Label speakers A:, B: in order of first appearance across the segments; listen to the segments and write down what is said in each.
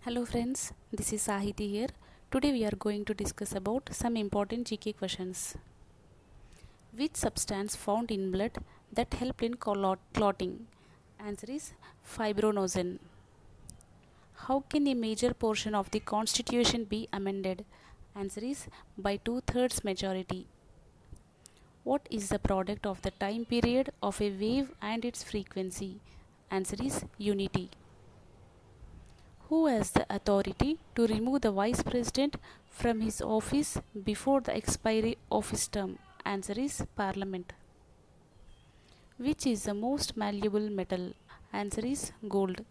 A: Hello friends, this is Sahiti here. Today we are going to discuss about some important GK questions. Which substance found in blood that helped in clotting? Answer is fibrinogen. How can a major portion of the constitution be amended? Answer is by two-thirds majority. What is the product of the time period of a wave and its frequency? Answer is unity. Who has the authority to remove the Vice President from his office before the expiry of his term? Answer is Parliament. Which is the most malleable metal? Answer is gold.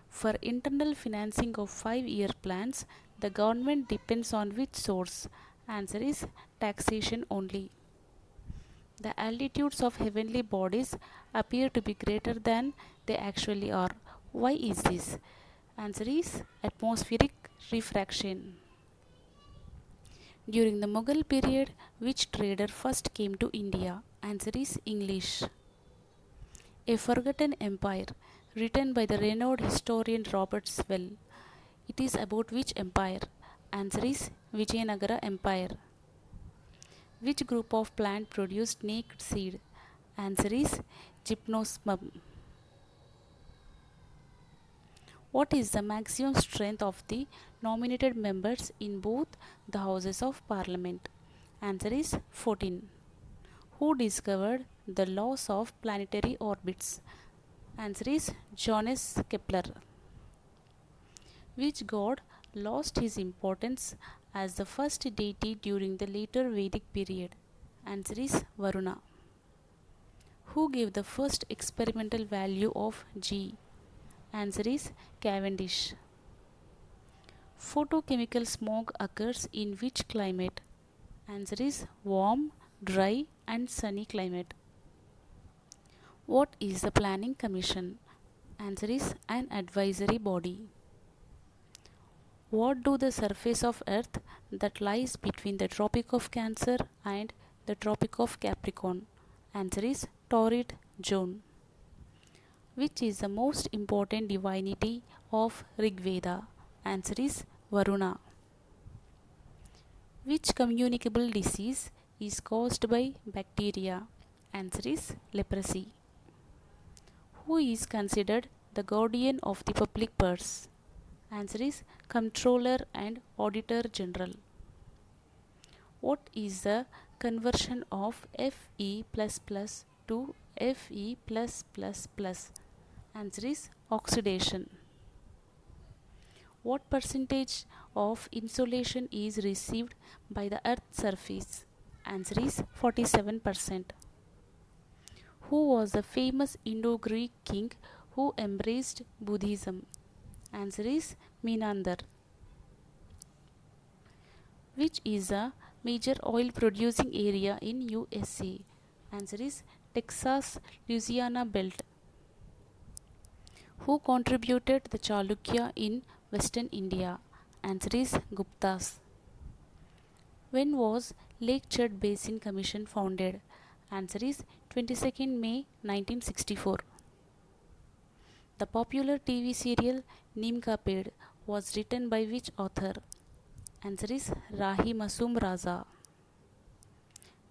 A: For internal financing of 5-year plans, the government depends on which source? Answer is taxation only. The altitudes of heavenly bodies appear to be greater than they actually are. Why is this? Answer is atmospheric refraction. During the Mughal period, which trader first came to India? Answer is English. A Forgotten Empire, written by the renowned historian Robert Swell. It is about which empire? Answer is Vijayanagara Empire. Which group of plant produced naked seed? Answer is Gymnosperm. What is the maximum strength of the nominated members in both the Houses of Parliament? Answer is 14. Who discovered the laws of planetary orbits? Answer is Johannes Kepler. Which god lost his importance as the first deity during the later Vedic period? Answer is Varuna. Who gave the first experimental value of G? Answer is Cavendish. Photochemical smog occurs in which climate? Answer is warm, dry and sunny climate. What is the Planning Commission? Answer is an advisory body. What do the surface of Earth that lies between the Tropic of Cancer and the Tropic of Capricorn? Answer is torrid zone. Which is the most important divinity of Rigveda? Answer is Varuna. Which communicable disease is caused by bacteria? Answer is leprosy. Who is considered the guardian of the public purse? Answer is Comptroller and Auditor General. What is the conversion of Fe++ to Fe+++? Answer is oxidation. What percentage of insolation is received by the Earth's surface? Answer is 47%. Who was the famous Indo-Greek king who embraced Buddhism? Answer is Menander. Which is a major oil producing area in USA? Answer is Texas Louisiana belt. Who contributed the Chalukya in Western India? Answer is Guptas. When was Lake Chad Basin Commission founded? Answer is 22nd May 1964. The popular TV serial Neem Ka Ped was written by which author? Answer is Rahi Masum Raza.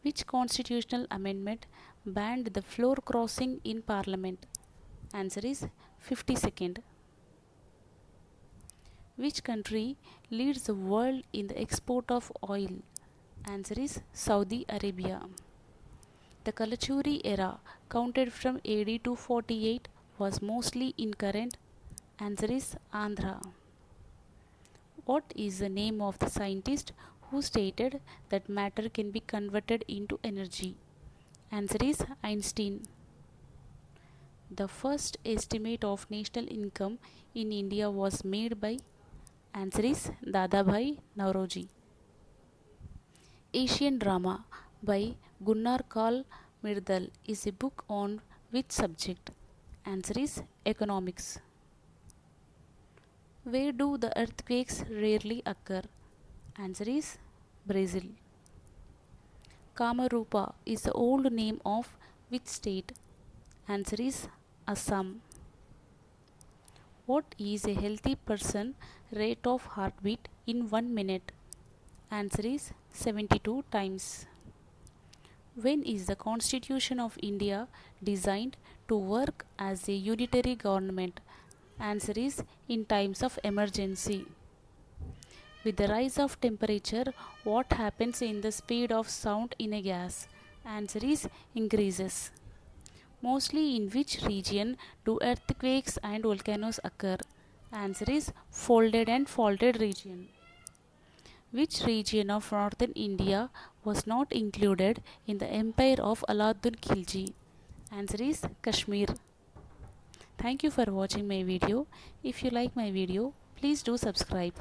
A: Which constitutional amendment banned the floor crossing in Parliament? Answer is 52nd. Which country leads the world in the export of oil? Answer is Saudi Arabia. The Kalachuri era, counted from AD 248, was mostly in current. Answer is Andhra. What is the name of the scientist who stated that matter can be converted into energy? Answer is Einstein. The first estimate of national income in India was made by? Answer is Dadabhai Nauroji. Asian Drama by Gunnar Karl Myrdal is a book on which subject? Answer is economics. Where do the earthquakes rarely occur? Answer is Brazil. Kamarupa is the old name of which state? Answer is Assam. What is a healthy person rate of heartbeat in 1 minute? Answer is 72 times. When is the Constitution of India designed to work as a unitary government? Answer is in times of emergency. With the rise of temperature, what happens in the speed of sound in a gas? Answer is increases. Mostly in which region do earthquakes and volcanoes occur? Answer is folded and faulted region. Which region of northern India was not included in the empire of Alauddin Khilji? Answer is Kashmir. Thank you for watching my video. If you like my video, please do subscribe.